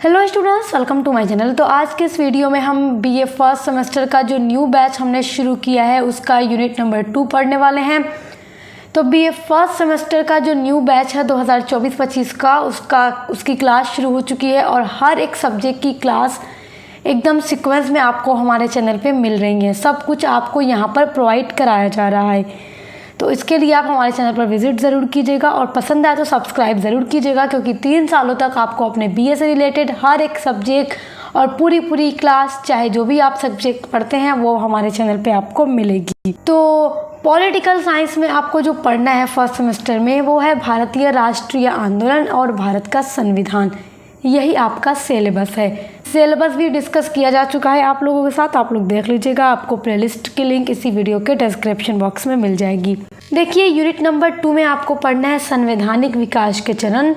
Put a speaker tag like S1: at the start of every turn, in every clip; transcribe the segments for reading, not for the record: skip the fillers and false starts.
S1: Hello students, welcome to my channel. तो आज के इस वीडियो में हम बीए फर्स्ट सेमेस्टर का जो न्यू बैच हमने शुरू किया है उसका यूनिट नंबर 2 पढ़ने वाले हैं। तो बीए फर्स्ट सेमेस्टर का जो न्यू बैच है 2024-25 का उसकी क्लास शुरू हो चुकी है और हर एक सब्जेक्ट की क्लास एकदम सीक्वेंस में आपको हमारे चैनल पे मिल रही है। सब कुछ आपको यहाँ पर प्रोवाइड कराया जा रहा है। तो इसके लिए आप हमारे चैनल पर विजिट ज़रूर कीजिएगा और पसंद आए तो सब्सक्राइब ज़रूर कीजिएगा, क्योंकि 3 सालों तक आपको अपने बीए से रिलेटेड हर एक सब्जेक्ट और पूरी क्लास, चाहे जो भी आप सब्जेक्ट पढ़ते हैं, वो हमारे चैनल पे आपको मिलेगी। तो पॉलिटिकल साइंस में आपको जो पढ़ना है फर्स्ट सेमेस्टर में वो है भारतीय राष्ट्रीय आंदोलन और भारत का संविधान। यही आपका सिलेबस है। सिलेबस भी डिस्कस किया जा चुका है आप लोगों के साथ, आप लोग देख लीजिएगा। आपको प्लेलिस्ट की लिंक इसी वीडियो के डिस्क्रिप्शन बॉक्स में मिल जाएगी। देखिए, यूनिट नंबर 2 में आपको पढ़ना है संवैधानिक विकास के चरण,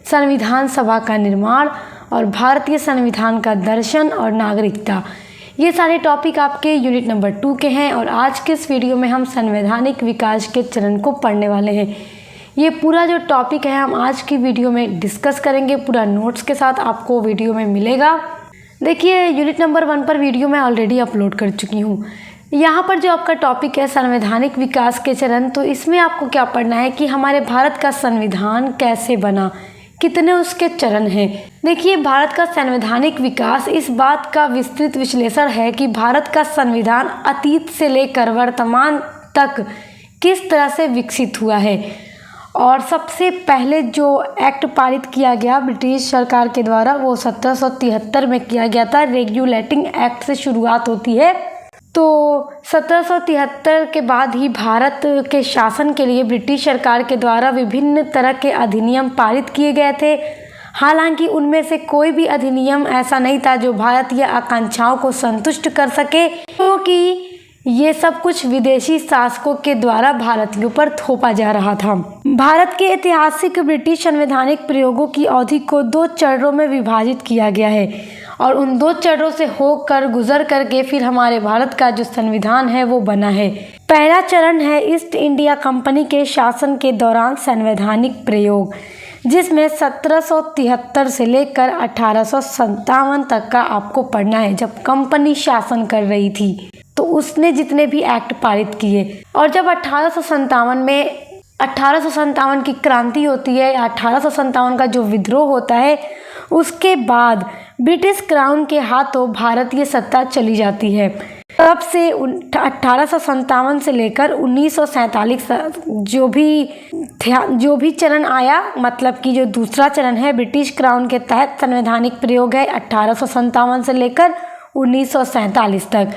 S1: संविधान सभा का निर्माण और भारतीय संविधान का दर्शन और नागरिकता। ये सारे टॉपिक आपके यूनिट नंबर 2 के हैं और आज के इस वीडियो में हम संवैधानिक विकास के चरण को पढ़ने वाले हैं। ये पूरा जो टॉपिक है हम आज की वीडियो में डिस्कस करेंगे, पूरा नोट्स के साथ आपको वीडियो में मिलेगा। देखिए, यूनिट नंबर 1 पर वीडियो मैं ऑलरेडी अपलोड कर चुकी हूँ। यहाँ पर जो आपका टॉपिक है संवैधानिक विकास के चरण, तो इसमें आपको क्या पढ़ना है कि हमारे भारत का संविधान कैसे बना, कितने उसके चरण हैं। देखिए, भारत का संवैधानिक विकास इस बात का विस्तृत विश्लेषण है कि भारत का संविधान अतीत से लेकर वर्तमान तक किस तरह से विकसित हुआ है। और सबसे पहले जो एक्ट पारित किया गया ब्रिटिश सरकार के द्वारा वो 1773 में किया गया था। रेगुलेटिंग एक्ट से शुरुआत होती है। तो 1773 के बाद ही भारत के शासन के लिए ब्रिटिश सरकार के द्वारा विभिन्न तरह के अधिनियम पारित किए गए थे। हालांकि उनमें से कोई भी अधिनियम ऐसा नहीं था जो भारतीय आकांक्षाओं को संतुष्ट कर सके, क्योंकि ये सब कुछ विदेशी शासकों के द्वारा भारतीयों पर थोपा जा रहा था। भारत के ऐतिहासिक ब्रिटिश संवैधानिक प्रयोगों की अवधि को 2 चरणों में विभाजित किया गया है और उन 2 चरणों से होकर गुजर करके फिर हमारे भारत का जो संविधान है वो बना है। पहला चरण है ईस्ट इंडिया कंपनी के शासन के दौरान संवैधानिक प्रयोग, जिसमें 1773 से लेकर 1857 तक का आपको पढ़ना है। जब कंपनी शासन कर रही थी तो उसने जितने भी एक्ट पारित किए, और जब 1857 की क्रांति होती है, 1857 का जो विद्रोह होता है, उसके बाद ब्रिटिश क्राउन के हाथों भारतीय सत्ता चली जाती है। तब से 1857 से लेकर 1947 जो भी चरण आया, मतलब कि जो दूसरा चरण है ब्रिटिश क्राउन के तहत संवैधानिक प्रयोग है 1857 से लेकर 1947 तक।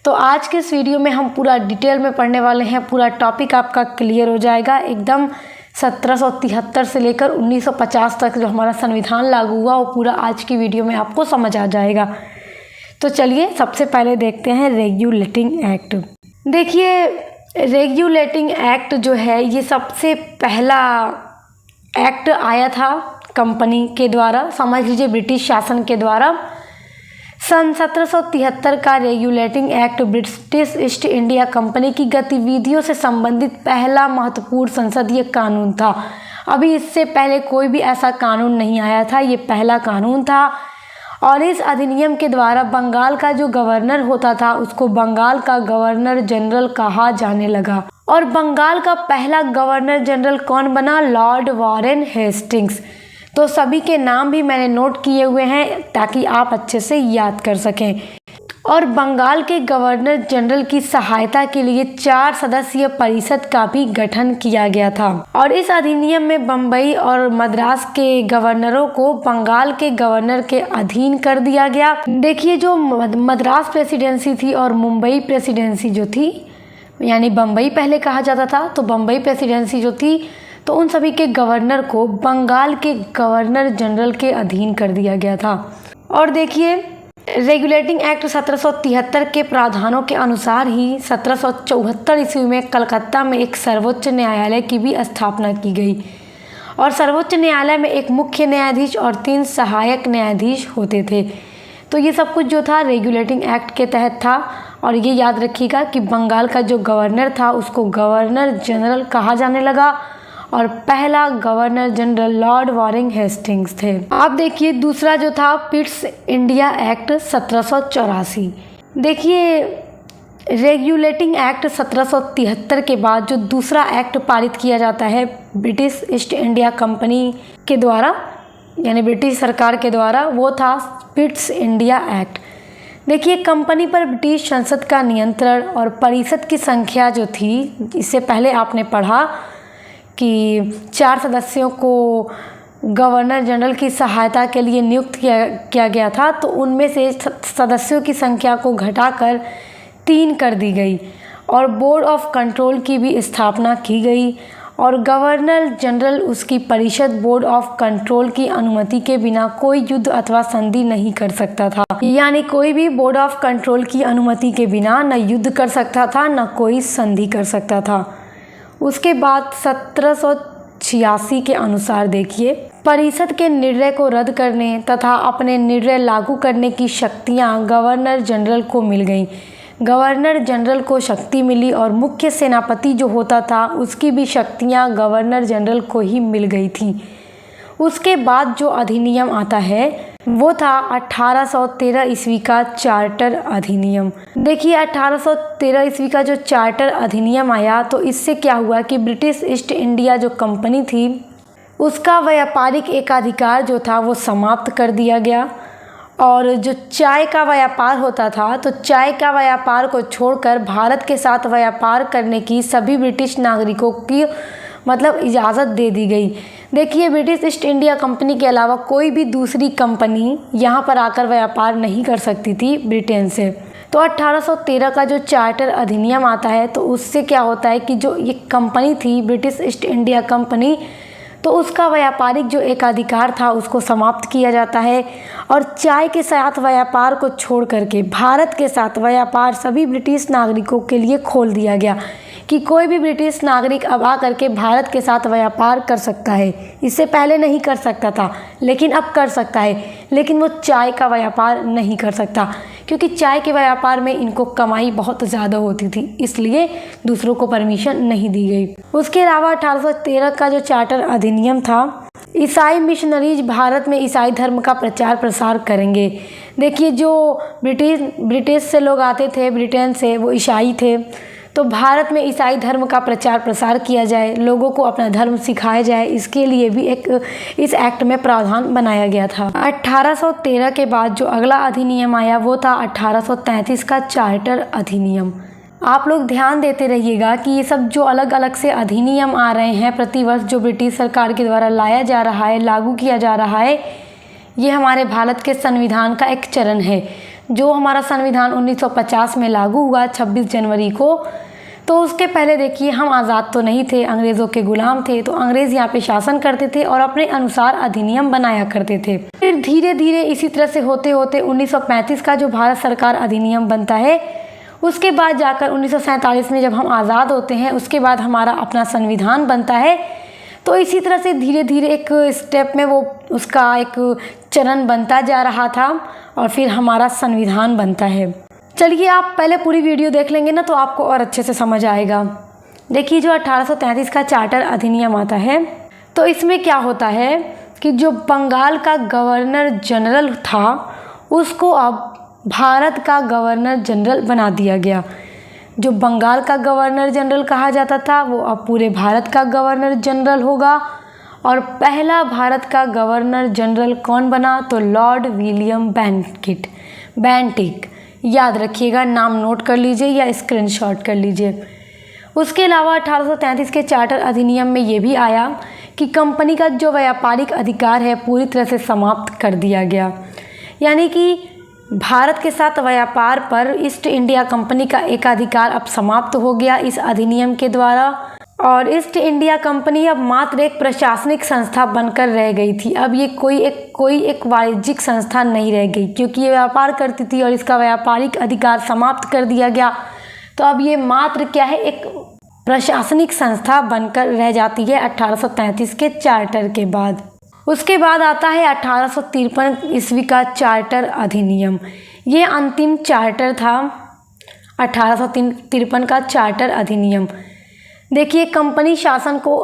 S1: तो आज के इस वीडियो में हम पूरा डिटेल में पढ़ने वाले हैं। पूरा टॉपिक आपका क्लियर हो जाएगा एकदम। 1773 से लेकर 1950 तक जो हमारा संविधान लागू हुआ वो पूरा आज की वीडियो में आपको समझ आ जाएगा। तो चलिए सबसे पहले देखते हैं रेगुलेटिंग एक्ट। देखिए, रेगुलेटिंग एक्ट जो है ये सबसे पहला एक्ट आया था कंपनी के द्वारा, समझ लीजिए ब्रिटिश शासन के द्वारा। सन 1773 का regulating act British east India company की गतिविधियों से संबंधित पहला महत्वपूर्ण संसदीय कानून था। अभी इससे पहले कोई भी ऐसा कानून नहीं आया था, ये पहला कानून था। और इस अधिनियम के द्वारा बंगाल का जो गवर्नर होता था उसको बंगाल का गवर्नर जनरल कहा जाने लगा। और बंगाल का पहला गवर्नर जनरल कौन बना? Lord Warren Hastings. तो सभी के नाम भी मैंने नोट किए हुए हैं ताकि आप अच्छे से याद कर सकें। और बंगाल के गवर्नर जनरल की सहायता के लिए 4 सदस्यीय परिषद का भी गठन किया गया था। और इस अधिनियम में बम्बई और मद्रास के गवर्नरों को बंगाल के गवर्नर के अधीन कर दिया गया। देखिए, जो मद्रास प्रेसिडेंसी थी और मुंबई प्रेसिडेंसी जो थी, यानी बम्बई पहले कहा जाता था, तो बम्बई प्रेसिडेंसी जो थी, तो उन सभी के गवर्नर को बंगाल के गवर्नर जनरल के अधीन कर दिया गया था। और देखिए, रेगुलेटिंग एक्ट 1773 के प्रावधानों के अनुसार ही 1774 ईस्वी में कलकत्ता में एक सर्वोच्च न्यायालय की भी स्थापना की गई। और सर्वोच्च न्यायालय में एक मुख्य न्यायाधीश और 3 सहायक न्यायाधीश होते थे। तो ये सब कुछ जो था रेगुलेटिंग एक्ट के तहत था। और ये याद रखिएगा कि बंगाल का जो गवर्नर था उसको गवर्नर जनरल कहा जाने लगा और पहला governor general Lord Warring Hastings थे। आप देखिए दूसरा जो था पिट्स इंडिया एक्ट 1784। देखिए रेगुलेटिंग एक्ट 1773 के बाद जो दूसरा एक्ट पारित किया जाता है ब्रिटिश ईस्ट इंडिया कंपनी के द्वारा, यानी ब्रिटिश सरकार के द्वारा, वो था पिट्स इंडिया एक्ट। देखिए कंपनी पर ब्रिटिश संसद का नियंत्रण और परिषद की संख्या जो थी, इससे पहले आपने पढ़ा कि 4 सदस्यों को गवर्नर जनरल की सहायता के लिए नियुक्त किया गया था, तो उनमें से सदस्यों की संख्या को घटाकर 3 कर दी गई और बोर्ड ऑफ कंट्रोल की भी स्थापना की गई और गवर्नर जनरल उसकी परिषद बोर्ड ऑफ कंट्रोल की अनुमति के बिना कोई युद्ध अथवा संधि नहीं कर सकता था। यानी कोई भी बोर्ड ऑफ कंट्रोल की अनुमति के बिना न युद्ध कर सकता था न कोई संधि कर सकता था। उसके बाद 1786 के अनुसार देखिए परिषद के निर्णय को रद्द करने तथा अपने निर्णय लागू करने की शक्तियाँ गवर्नर जनरल को मिल गईं। गवर्नर जनरल को शक्ति मिली और मुख्य सेनापति जो होता था उसकी भी शक्तियां गवर्नर जनरल को ही मिल गई थी। उसके बाद जो अधिनियम आता है वो था 1813 ईस्वी का चार्टर अधिनियम। देखिए 1813 ईस्वी का जो चार्टर अधिनियम आया तो इससे क्या हुआ कि ब्रिटिश ईस्ट इंडिया जो कंपनी थी उसका व्यापारिक एकाधिकार जो था वो समाप्त कर दिया गया और जो चाय का व्यापार होता था तो चाय का व्यापार को छोड़कर भारत के साथ व्यापार करने की सभी ब्रिटिश नागरिकों की इजाज़त दे दी गई। देखिए ब्रिटिश ईस्ट इंडिया कंपनी के अलावा कोई भी दूसरी कंपनी यहाँ पर आकर व्यापार नहीं कर सकती थी ब्रिटेन से। तो 1813 का जो चार्टर अधिनियम आता है तो उससे क्या होता है कि जो ये कंपनी थी ब्रिटिश ईस्ट इंडिया कंपनी, तो उसका व्यापारिक जो एकाधिकार था उसको समाप्त किया जाता है और चाय के साथ व्यापार को छोड़ करके भारत के साथ व्यापार सभी ब्रिटिश नागरिकों के लिए खोल दिया गया कि कोई भी ब्रिटिश नागरिक अब आ करके भारत के साथ व्यापार कर सकता है। इससे पहले नहीं कर सकता था लेकिन अब कर सकता है, लेकिन वो चाय का व्यापार नहीं कर सकता क्योंकि चाय के व्यापार में इनको कमाई बहुत ज़्यादा होती थी, इसलिए दूसरों को परमिशन नहीं दी गई। उसके अलावा 1813 का जो चार्टर अधिनियम था, ईसाई मिशनरीज भारत में ईसाई धर्म का प्रचार प्रसार करेंगे। देखिए जो ब्रिटिश से लोग आते थे ब्रिटेन से, वो ईसाई थे, तो भारत में ईसाई धर्म का प्रचार प्रसार किया जाए, लोगों को अपना धर्म सिखाया जाए, इसके लिए भी इस एक्ट में प्रावधान बनाया गया था। 1813 के बाद जो अगला अधिनियम आया वो था 1833 का चार्टर अधिनियम। आप लोग ध्यान देते रहिएगा कि ये सब जो अलग अलग से अधिनियम आ रहे हैं प्रतिवर्ष जो ब्रिटिश सरकार के द्वारा लाया जा रहा है, लागू किया जा रहा है, ये हमारे भारत के संविधान का एक चरण है। जो हमारा संविधान 1950 में लागू हुआ 26 जनवरी को, तो उसके पहले देखिए हम आज़ाद तो नहीं थे, अंग्रेज़ों के गुलाम थे, तो अंग्रेज़ यहाँ पे शासन करते थे और अपने अनुसार अधिनियम बनाया करते थे। फिर धीरे धीरे इसी तरह से होते होते 1935 का जो भारत सरकार अधिनियम बनता है, उसके बाद जाकर 1947 में जब हम आज़ाद होते हैं उसके बाद हमारा अपना संविधान बनता है। तो इसी तरह से धीरे धीरे एक स्टेप में वो उसका एक चरण बनता जा रहा था और फिर हमारा संविधान बनता है। चलिए आप पहले पूरी वीडियो देख लेंगे ना तो आपको और अच्छे से समझ आएगा। देखिए जो 1833 का चार्टर अधिनियम आता है तो इसमें क्या होता है कि जो बंगाल का गवर्नर जनरल था उसको अब भारत का गवर्नर जनरल बना दिया गया। जो बंगाल का गवर्नर जनरल कहा जाता था वो अब पूरे भारत का गवर्नर जनरल होगा। और पहला भारत का गवर्नर जनरल कौन बना? तो लॉर्ड विलियम बेंटिक। याद रखिएगा, नाम नोट कर लीजिए या स्क्रीनशॉट कर लीजिए। उसके अलावा 1833 के चार्टर अधिनियम में ये भी आया कि कंपनी का जो व्यापारिक अधिकार है पूरी तरह से समाप्त कर दिया गया। यानी कि भारत के साथ व्यापार पर ईस्ट इंडिया कंपनी का एकाधिकार अब समाप्त हो गया इस अधिनियम के द्वारा। और ईस्ट इंडिया कंपनी अब मात्र एक प्रशासनिक संस्था बनकर रह गई थी। अब ये कोई एक वाणिज्यिक संस्था नहीं रह गई, क्योंकि ये व्यापार करती थी और इसका व्यापारिक अधिकार समाप्त कर दिया गया। तो अब ये मात्र क्या है, एक प्रशासनिक संस्था बनकर रह जाती है 1833 के चार्टर के बाद। उसके बाद आता है 1853 ईस्वी का चार्टर अधिनियम। ये अंतिम चार्टर था 1853 का चार्टर अधिनियम। देखिए कंपनी शासन को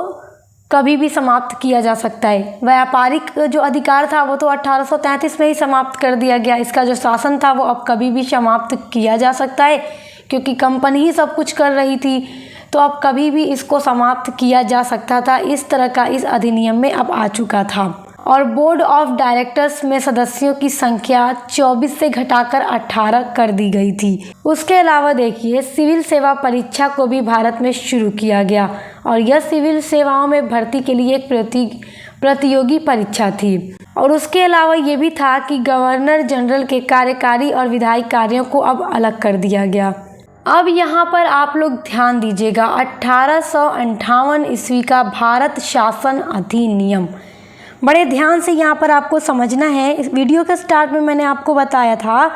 S1: कभी भी समाप्त किया जा सकता है। व्यापारिक जो अधिकार था वो तो 1833 में ही समाप्त कर दिया गया। इसका जो शासन था वो अब कभी भी समाप्त किया जा सकता है, क्योंकि कंपनी ही सब कुछ कर रही थी, तो अब कभी भी इसको समाप्त किया जा सकता था। इस तरह का इस अधिनियम में अब आ चुका था। और बोर्ड ऑफ डायरेक्टर्स में सदस्यों की संख्या 24 से घटाकर 18 कर दी गई थी। उसके अलावा देखिए, सिविल सेवा परीक्षा को भी भारत में शुरू किया गया, और यह सिविल सेवाओं में भर्ती के लिए एक प्रतियोगी परीक्षा थी। और उसके अलावा ये भी था कि गवर्नर जनरल के कार्यकारी और विधायी कार्यों को अब अलग कर दिया गया। अब यहाँ पर आप लोग ध्यान दीजिएगा, 1858 ईस्वी का भारत शासन अधिनियम, बड़े ध्यान से यहाँ पर आपको समझना है। इस वीडियो के स्टार्ट में मैंने आपको बताया था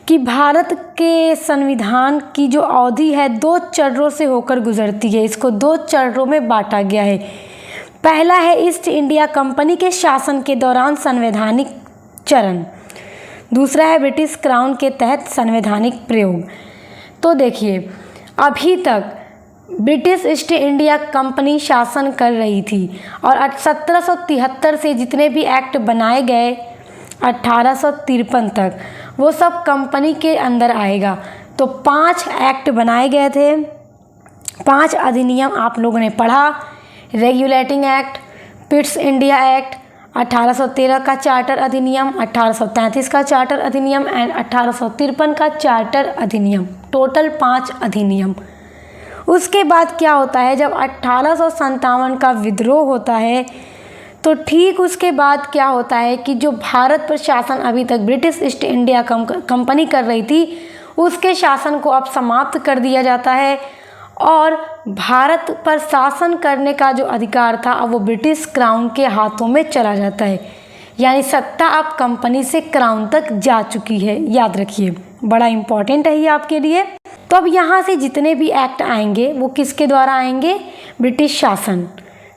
S1: कि भारत के संविधान की जो अवधि है 2 चरणों से होकर गुजरती है। इसको 2 चरणों में बांटा गया है। पहला है ईस्ट इंडिया कंपनी के शासन के दौरान संवैधानिक चरण, दूसरा है ब्रिटिश क्राउन के तहत संवैधानिक प्रयोग। तो देखिए, अभी तक ब्रिटिश ईस्ट इंडिया कंपनी शासन कर रही थी, और 1773 से जितने भी एक्ट बनाए गए 1853 तक, वो सब कंपनी के अंदर आएगा। तो 5 एक्ट बनाए गए थे, 5 अधिनियम आप लोगों ने पढ़ा। Regulating act, Pitt's India act, 1813 का चार्टर अधिनियम, 1833 का चार्टर अधिनियम एंड 1853 का चार्टर अधिनियम, टोटल 5 अधिनियम। उसके बाद क्या होता है, जब 1857 का विद्रोह होता है, तो ठीक उसके बाद क्या होता है कि जो भारत पर शासन अभी तक ब्रिटिश ईस्ट इंडिया कंपनी कर रही थी, उसके शासन को अब समाप्त कर दिया जाता है, और भारत पर शासन करने का जो अधिकार था अब वो ब्रिटिश क्राउन के हाथों में चला जाता है। यानी सत्ता अब कंपनी से क्राउन तक जा चुकी है। याद रखिए, बड़ा इम्पॉर्टेंट है ये आपके लिए। तो अब यहाँ से जितने भी एक्ट आएंगे वो किसके द्वारा आएंगे, ब्रिटिश शासन,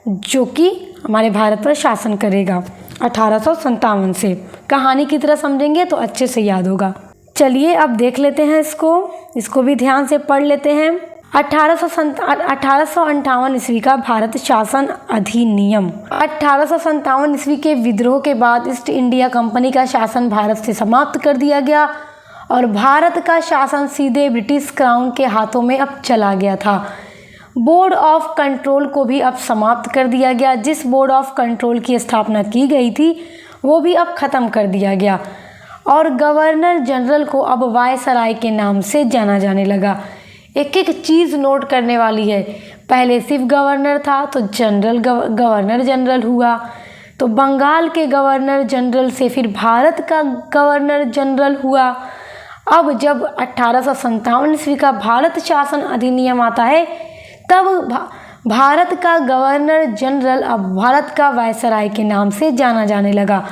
S1: जो कि हमारे भारत पर शासन करेगा 1857 से। कहानी की तरह समझेंगे तो अच्छे से याद होगा। चलिए अब देख लेते हैं इसको भी ध्यान से पढ़ लेते हैं। 1858 ईस्वी का भारत शासन अधिनियम। 1857 ईस्वी के विद्रोह के बाद ईस्ट इंडिया कंपनी का शासन भारत से समाप्त कर दिया गया, और भारत का शासन सीधे ब्रिटिश क्राउन के हाथों में अब चला गया था। बोर्ड ऑफ कंट्रोल को भी अब समाप्त कर दिया गया। जिस बोर्ड ऑफ कंट्रोल की स्थापना की गई थी वो भी अब ख़त्म कर दिया गया, और गवर्नर जनरल को अब वायसराय के नाम से जाना जाने लगा। एक एक चीज़ नोट करने वाली है। पहले सिर्फ गवर्नर था तो जनरल गवर्नर जनरल हुआ, तो बंगाल के गवर्नर जनरल से फिर भारत का गवर्नर जनरल हुआ। अब जब 1857 ईस्वी का भारत शासन अधिनियम आता है, तब भारत का गवर्नर जनरल अब भारत का वायसराय के नाम से जाना जाने लगा,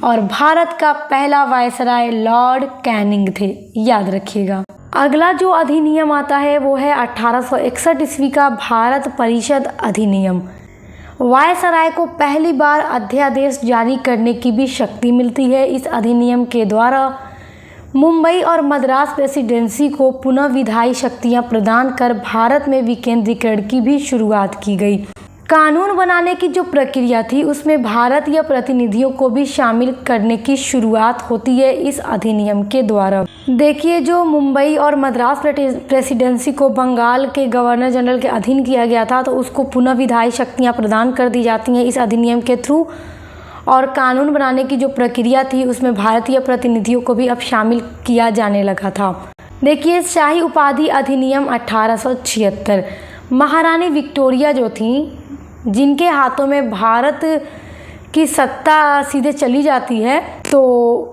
S1: और भारत का पहला वायसराय लॉर्ड कैनिंग थे। याद रखिएगा। अगला जो अधिनियम आता है वो है 1861 ईस्वी का भारत परिषद अधिनियम। वायसराय को पहली बार अध्यादेश जारी करने की भी शक्ति मिलती है। इस अधिनियम के द्वारा मुंबई और मद्रास प्रेसिडेंसी को पुनः विधायी शक्तियां प्रदान कर भारत में विकेंद्रीकरण की भी शुरुआत की गई। कानून बनाने की जो प्रक्रिया थी उसमें भारतीय प्रतिनिधियों को भी शामिल करने की शुरुआत होती है इस अधिनियम के द्वारा। देखिए, जो मुंबई और मद्रास प्रेसिडेंसी को बंगाल के गवर्नर जनरल के अधीन किया गया था, तो उसको पुनः विधायी शक्तियां प्रदान कर दी जाती हैं इस अधिनियम के थ्रू, और कानून बनाने की जो प्रक्रिया थी उसमें भारतीय प्रतिनिधियों को भी अब शामिल किया जाने लगा था। देखिए, शाही उपाधि अधिनियम 1876। महारानी विक्टोरिया जो थी, जिनके हाथों में भारत की सत्ता सीधे चली जाती है, तो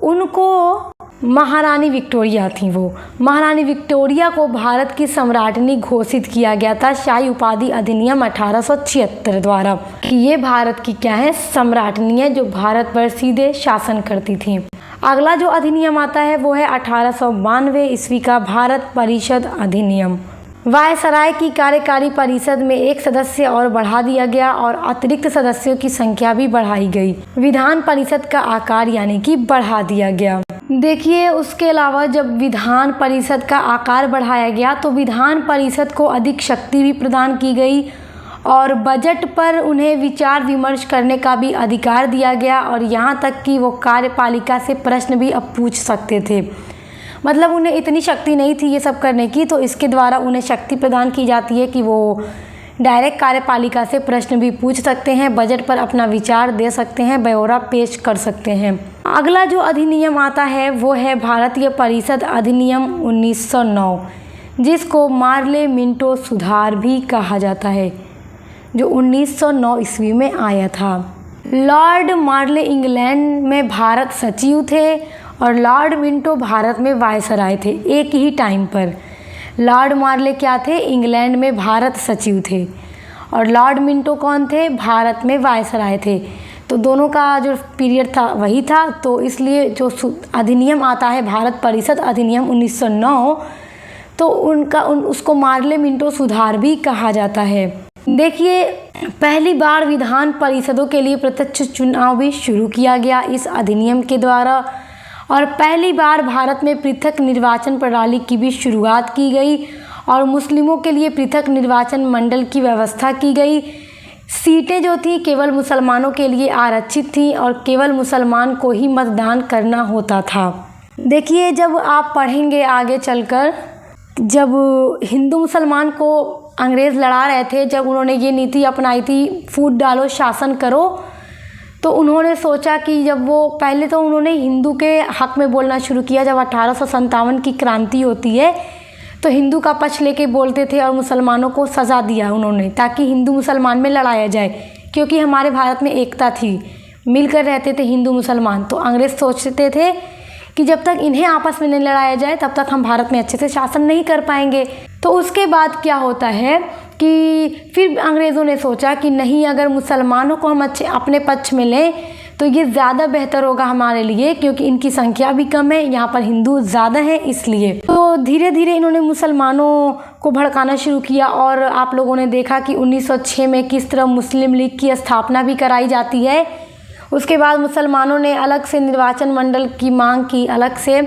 S1: उनको महारानी विक्टोरिया थी। वो महारानी विक्टोरिया को भारत की सम्राटनी घोषित किया गया था शाही उपाधि अधिनियम 1876 द्वारा, कि ये भारत की क्या है, सम्राटनी है, जो भारत पर सीधे शासन करती थी। अगला जो अधिनियम आता है वो है 1892 ईस्वी का भारत परिषद अधिनियम। वायसराय की कार्यकारी परिषद में एक सदस्य और बढ़ा दिया गया, और अतिरिक्त सदस्यों की संख्या भी बढ़ाई गई। विधान परिषद का आकार यानी कि बढ़ा दिया गया। देखिए, उसके अलावा जब विधान परिषद का आकार बढ़ाया गया तो विधान परिषद को अधिक शक्ति भी प्रदान की गई, और बजट पर उन्हें विचार विमर्श करने का भी अधिकार दिया गया और यहाँ तक कि वो कार्यपालिका से प्रश्न भी अब पूछ सकते थे। मतलब उन्हें इतनी शक्ति नहीं थी ये सब करने की, तो इसके द्वारा उन्हें शक्ति प्रदान की जाती है कि वो डायरेक्ट कार्यपालिका से प्रश्न भी पूछ सकते हैं, बजट पर अपना विचार दे सकते हैं, ब्यौरा पेश कर सकते हैं। अगला जो अधिनियम आता है वो है भारतीय परिषद अधिनियम 1909, जिसको मार्ले मिंटो सुधार भी कहा जाता है, जो 1909 ईस्वी में आया था। लॉर्ड मार्ले इंग्लैंड में भारत सचिव थे और लॉर्ड मिंटो भारत में वायसराय थे। एक ही टाइम पर लॉर्ड मार्ले क्या थे, इंग्लैंड में भारत सचिव थे, और लॉर्ड मिंटो कौन थे, भारत में वायसराय थे। तो दोनों का जो पीरियड था वही था, तो इसलिए जो अधिनियम आता है भारत परिषद अधिनियम 1909, तो उसको मार्ले मिंटो सुधार भी कहा जाता है। देखिए, पहली बार विधान परिषदों के लिए प्रत्यक्ष चुनाव भी शुरू किया गया इस अधिनियम के द्वारा, और पहली बार भारत में पृथक निर्वाचन प्रणाली की भी शुरुआत की गई और मुस्लिमों के लिए पृथक निर्वाचन मंडल की व्यवस्था की गई। सीटें जो थी केवल मुसलमानों के लिए आरक्षित थी और केवल मुसलमान को ही मतदान करना होता था। देखिए, जब आप पढ़ेंगे आगे चलकर, जब हिंदू मुसलमान को अंग्रेज़ लड़ा रहे थे, जब उन्होंने ये नीति अपनाई थी फूट डालो शासन करो, तो उन्होंने सोचा कि जब वो पहले तो उन्होंने हिंदू के हक़ में बोलना शुरू किया। जब 1857 की क्रांति होती है तो हिंदू का पक्ष लेके बोलते थे और मुसलमानों को सज़ा दिया उन्होंने, ताकि हिंदू मुसलमान में लड़ाया जाए, क्योंकि हमारे भारत में एकता थी, मिलकर रहते थे हिंदू मुसलमान। तो अंग्रेज़ सोचते थे कि जब तक इन्हें आपस में नहीं लड़ाया जाए तब तक हम भारत में अच्छे से शासन नहीं कर पाएंगे। तो उसके बाद क्या होता है कि फिर अंग्रेज़ों ने सोचा कि नहीं, अगर मुसलमानों को हम अपने पक्ष में लें तो ये ज़्यादा बेहतर होगा हमारे लिए, क्योंकि इनकी संख्या भी कम है, यहाँ पर हिंदू ज़्यादा हैं इसलिए। तो धीरे धीरे इन्होंने मुसलमानों को भड़काना शुरू किया और आप लोगों ने देखा कि 1906 में किस तरह मुस्लिम लीग की स्थापना भी कराई जाती है। उसके बाद मुसलमानों ने अलग से निर्वाचन मंडल की मांग की, अलग से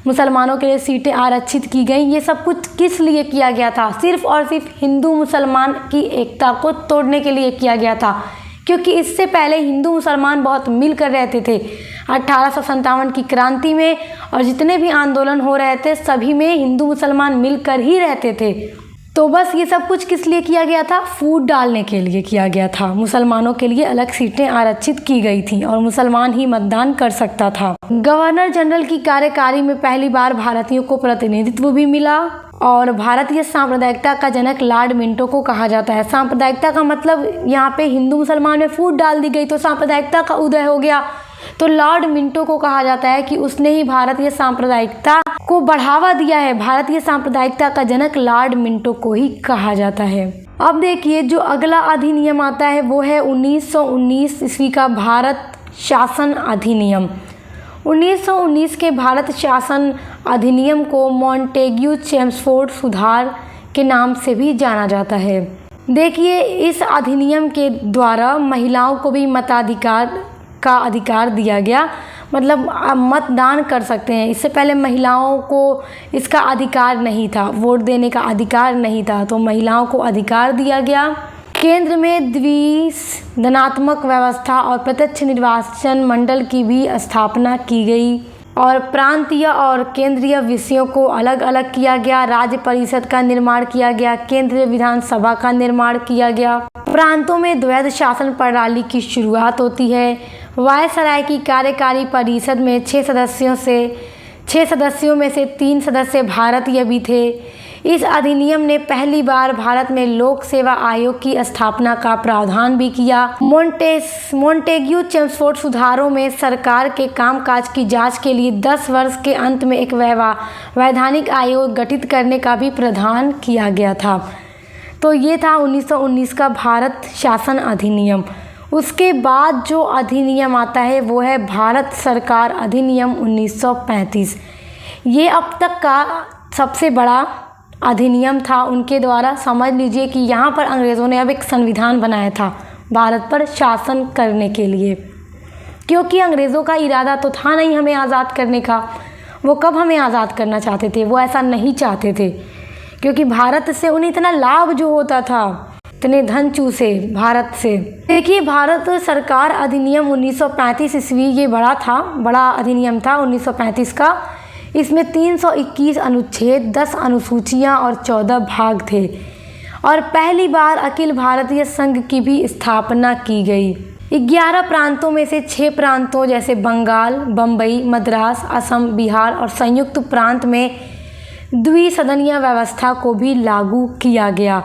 S1: मुसलमानों के लिए सीटें आरक्षित की गई। ये सब कुछ किस लिए किया गया था, सिर्फ़ और सिर्फ हिंदू मुसलमान की एकता को तोड़ने के लिए किया गया था, क्योंकि इससे पहले हिंदू मुसलमान बहुत मिलकर रहते थे। 1857 की क्रांति में और जितने भी आंदोलन हो रहे थे सभी में हिंदू मुसलमान मिलकर ही रहते थे। तो बस ये सब कुछ किस लिए किया गया था, फूट डालने के लिए किया गया था। मुसलमानों के लिए अलग सीटें आरक्षित की गई थी और मुसलमान ही मतदान कर सकता था। गवर्नर जनरल की कार्यकारी में पहली बार भारतीयों को प्रतिनिधित्व भी मिला और भारतीय सांप्रदायिकता का जनक लॉर्ड मिंटो को कहा जाता है। सांप्रदायिकता का मतलब यहाँ पे हिंदू मुसलमान में फूट डाल दी गई तो सांप्रदायिकता का उदय हो गया। तो लॉर्ड मिंटो को कहा जाता है कि उसने ही भारतीय सांप्रदायिकता को बढ़ावा दिया है। भारतीय सांप्रदायिकता का जनक लॉर्ड मिंटो को ही कहा जाता है। अब देखिए, जो अगला अधिनियम आता है वो है 1919 ईस्वी का भारत शासन अधिनियम। 1919 के भारत शासन अधिनियम को मॉन्टेग्यू चेम्सफोर्ड सुधार के नाम से भी जाना जाता है। देखिए, इस अधिनियम के द्वारा महिलाओं को भी मताधिकार का अधिकार दिया गया, मतलब मतदान कर सकते हैं। इससे पहले महिलाओं को इसका अधिकार नहीं था, वोट देने का अधिकार नहीं था, तो महिलाओं को अधिकार दिया गया। केंद्र में द्विसदनात्मक व्यवस्था और प्रत्यक्ष निर्वाचन मंडल की भी स्थापना की गई और प्रांतीय और केंद्रीय विषयों को अलग अलग किया गया। राज्य परिषद का निर्माण किया गया, केंद्रीय विधानसभा का निर्माण किया गया। प्रांतों में द्वैध शासन प्रणाली की शुरुआत होती है। वायसराय की कार्यकारी परिषद में 6 सदस्यों में से 3 सदस्य भारतीय भी थे। इस अधिनियम ने पहली बार भारत में लोक सेवा आयोग की स्थापना का प्रावधान भी किया। मॉन्टेग्यू चेम्सफोर्ड सुधारों में सरकार के कामकाज की जांच के लिए 10 वर्ष के अंत में एक वैधानिक आयोग गठित करने का भी प्रावधान किया गया था। तो ये था 1919 का भारत शासन अधिनियम। उसके बाद जो अधिनियम आता है वो है भारत सरकार अधिनियम 1935। ये अब तक का सबसे बड़ा अधिनियम था उनके द्वारा। समझ लीजिए कि यहाँ पर अंग्रेज़ों ने अब एक संविधान बनाया था भारत पर शासन करने के लिए, क्योंकि अंग्रेज़ों का इरादा तो था नहीं हमें आज़ाद करने का। वो कब हमें आज़ाद करना चाहते थे, वो ऐसा नहीं चाहते थे, क्योंकि भारत से उन्हें इतना लाभ जो होता था इतने धन चूसे भारत से। देखिए, भारत सरकार अधिनियम 1935 ईस्वी ये बड़ा अधिनियम था 1935 का। इसमें 321 अनुच्छेद, 10 अनुसूचियाँ और 14 भाग थे और पहली बार अखिल भारतीय संघ की भी स्थापना की गई। 11 प्रांतों में से 6 प्रांतों जैसे बंगाल, बम्बई, मद्रास, असम, बिहार और संयुक्त प्रांत में द्विसदनीय व्यवस्था को भी लागू किया गया।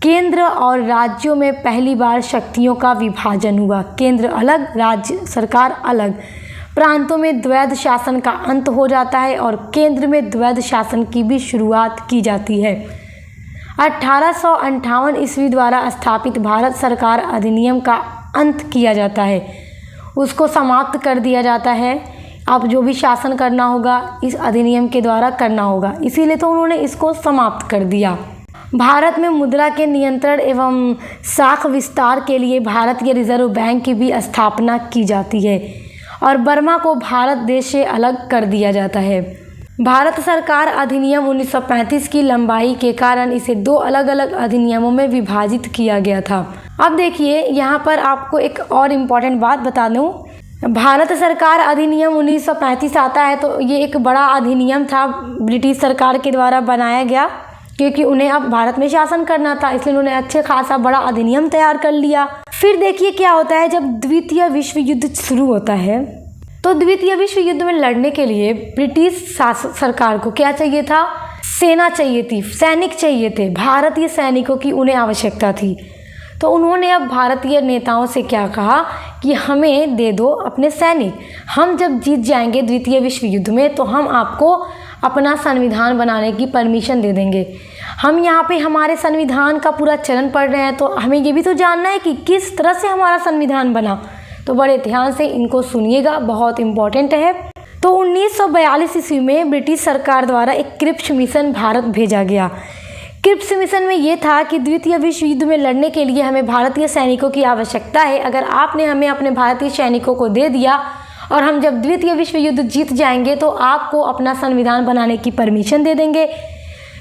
S1: केंद्र और राज्यों में पहली बार शक्तियों का विभाजन हुआ। केंद्र अलग, राज्य सरकार अलग। प्रांतों में द्वैध शासन का अंत हो जाता है और केंद्र में द्वैध शासन की भी शुरुआत की जाती है। 1858 ईस्वी द्वारा स्थापित भारत सरकार अधिनियम का अंत किया जाता है, उसको समाप्त कर दिया जाता है। अब जो भी शासन करना होगा इस अधिनियम के द्वारा करना होगा, इसीलिए तो उन्होंने इसको समाप्त कर दिया। भारत में मुद्रा के नियंत्रण एवं शाख विस्तार के लिए भारतीय रिजर्व बैंक की भी स्थापना की जाती है और बर्मा को भारत देश से अलग कर दिया जाता है। भारत सरकार अधिनियम 1935 की लंबाई के कारण इसे 2 अलग अलग अधिनियमों में विभाजित किया गया था। अब देखिए, यहाँ पर आपको एक और इम्पॉर्टेंट बात बता दूँ। भारत सरकार अधिनियम 1935 आता है तो ये एक बड़ा अधिनियम था, ब्रिटिश सरकार के द्वारा बनाया गया, क्योंकि उन्हें अब भारत में शासन करना था, इसलिए उन्होंने अच्छे खासा बड़ा अधिनियम तैयार कर लिया। फिर देखिए क्या होता है, जब द्वितीय विश्व युद्ध शुरू होता है तो द्वितीय विश्व युद्ध में लड़ने के लिए ब्रिटिश सरकार को क्या चाहिए था? सेना चाहिए थी, सैनिक चाहिए थे। भारतीय सैनिकों की उन्हें आवश्यकता थी। तो उन्होंने अब भारतीय नेताओं से क्या कहा कि हमें दे दो अपने सैनिक, हम जब जीत जाएंगे द्वितीय विश्व युद्ध में तो हम आपको अपना संविधान बनाने की परमिशन दे देंगे। हम यहाँ पे हमारे संविधान का पूरा चरण पढ़ रहे हैं तो हमें ये भी तो जानना है कि किस तरह से हमारा संविधान बना। तो बड़े ध्यान से इनको सुनिएगा, बहुत इम्पोर्टेंट है। तो 1942 ईस्वी में ब्रिटिश सरकार द्वारा एक क्रिप्स मिशन भारत भेजा गया। क्रिप्स मिशन में ये था कि द्वितीय विश्व युद्ध में लड़ने के लिए हमें भारतीय सैनिकों की आवश्यकता है। अगर आपने हमें अपने भारतीय सैनिकों को दे दिया और हम जब द्वितीय विश्व युद्ध जीत जाएंगे तो आपको अपना संविधान बनाने की परमिशन दे देंगे।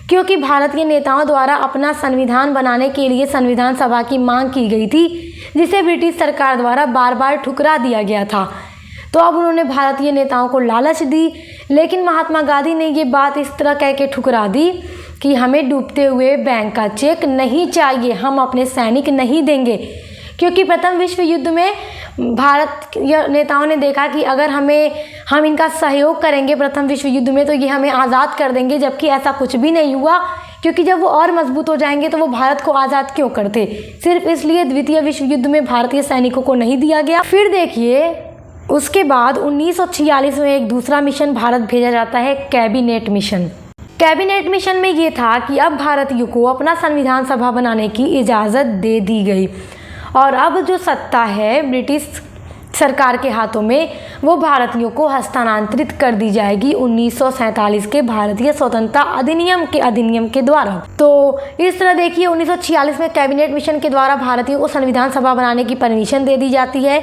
S1: क्योंकि भारतीय नेताओं द्वारा अपना संविधान बनाने के लिए संविधान सभा की मांग की गई थी, जिसे ब्रिटिश सरकार द्वारा बार बार ठुकरा दिया गया था। तो अब उन्होंने भारतीय नेताओं को लालच दी, लेकिन महात्मा गांधी ने ये बात इस तरह कह के ठुकरा दी कि हमें डूबते हुए बैंक का चेक नहीं चाहिए, हम अपने सैनिक नहीं देंगे। क्योंकि प्रथम विश्व युद्ध में भारत नेताओं ने देखा कि अगर हम इनका सहयोग करेंगे प्रथम विश्व युद्ध में तो ये हमें आज़ाद कर देंगे, जबकि ऐसा कुछ भी नहीं हुआ। क्योंकि जब वो और मजबूत हो जाएंगे तो वो भारत को आज़ाद क्यों करते, सिर्फ इसलिए द्वितीय विश्व युद्ध में भारतीय सैनिकों को नहीं दिया गया। फिर देखिए, उसके बाद 1946 में एक दूसरा मिशन भारत भेजा जाता है, कैबिनेट मिशन। कैबिनेट मिशन में ये था कि अब भारतीयों को अपना संविधान सभा बनाने की इजाज़त दे दी गई और अब जो सत्ता है ब्रिटिश सरकार के हाथों में वो भारतीयों को हस्तांतरित कर दी जाएगी 1947 के भारतीय स्वतंत्रता अधिनियम के द्वारा। तो इस तरह देखिए 1946 में कैबिनेट मिशन के द्वारा भारतीयों को संविधान सभा बनाने की परमिशन दे दी जाती है।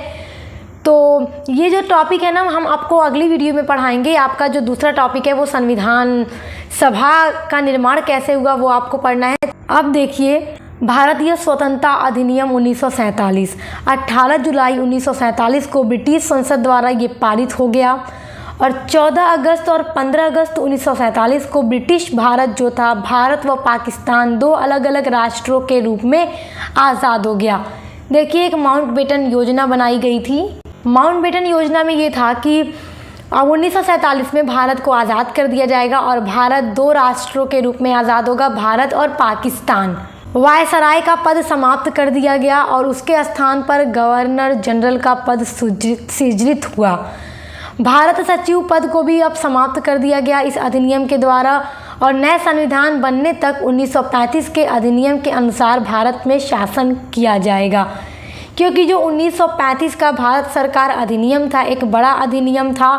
S1: तो ये जो टॉपिक है ना, हम आपको अगली वीडियो में पढ़ाएंगे। आपका जो दूसरा टॉपिक है वो संविधान सभा का निर्माण कैसे हुआ वो आपको पढ़ना है। अब देखिए, भारतीय स्वतंत्रता अधिनियम 1947 18 जुलाई 1947 को ब्रिटिश संसद द्वारा ये पारित हो गया और 14 अगस्त और 15 अगस्त 1947 को ब्रिटिश भारत जो था, भारत व पाकिस्तान 2 अलग अलग राष्ट्रों के रूप में आज़ाद हो गया। देखिए, एक माउंटबेटन योजना बनाई गई थी। माउंटबेटन योजना में ये था कि 1947 में भारत को आज़ाद कर दिया जाएगा और भारत 2 राष्ट्रों के रूप में आज़ाद होगा, भारत और पाकिस्तान। वायसराय का पद समाप्त कर दिया गया और उसके स्थान पर गवर्नर जनरल का पद सृजित हुआ। भारत सचिव पद को भी अब समाप्त कर दिया गया इस अधिनियम के द्वारा और नए संविधान बनने तक 1935 के अधिनियम के अनुसार भारत में शासन किया जाएगा। क्योंकि जो 1935 का भारत सरकार अधिनियम था एक बड़ा अधिनियम था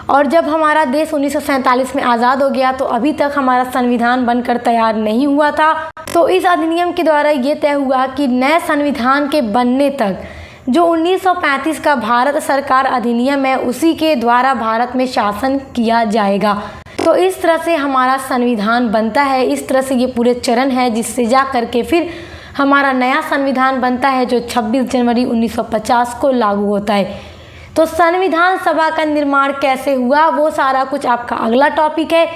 S1: और जब हमारा देश 1947 में आज़ाद हो गया तो अभी तक हमारा संविधान बनकर तैयार नहीं हुआ था। तो इस अधिनियम के द्वारा ये तय हुआ कि नए संविधान के बनने तक जो 1935 का भारत सरकार अधिनियम है उसी के द्वारा भारत में शासन किया जाएगा। तो इस तरह से हमारा संविधान बनता है, इस तरह से ये पूरे चरण है जिससे जा कर के फिर हमारा नया संविधान बनता है जो 26 जनवरी 1950 को लागू होता है। तो संविधान सभा का निर्माण कैसे हुआ वो सारा कुछ आपका अगला टॉपिक है,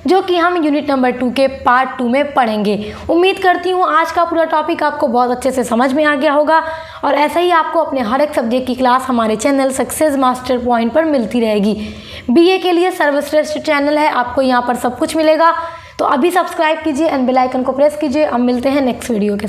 S1: जो कि हम यूनिट नंबर 2 के पार्ट 2 में पढ़ेंगे। उम्मीद करती हूँ आज का पूरा टॉपिक आपको बहुत अच्छे से समझ में आ गया होगा और ऐसा ही आपको अपने हर एक सब्जेक्ट की क्लास हमारे चैनल सक्सेस मास्टर पॉइंट पर मिलती रहेगी। बीए के लिए सर्वश्रेष्ठ चैनल है, आपको यहाँ पर सब कुछ मिलेगा। तो अभी सब्सक्राइब कीजिए एंड बेल आइकन को प्रेस कीजिए। अब मिलते हैं नेक्स्ट वीडियो के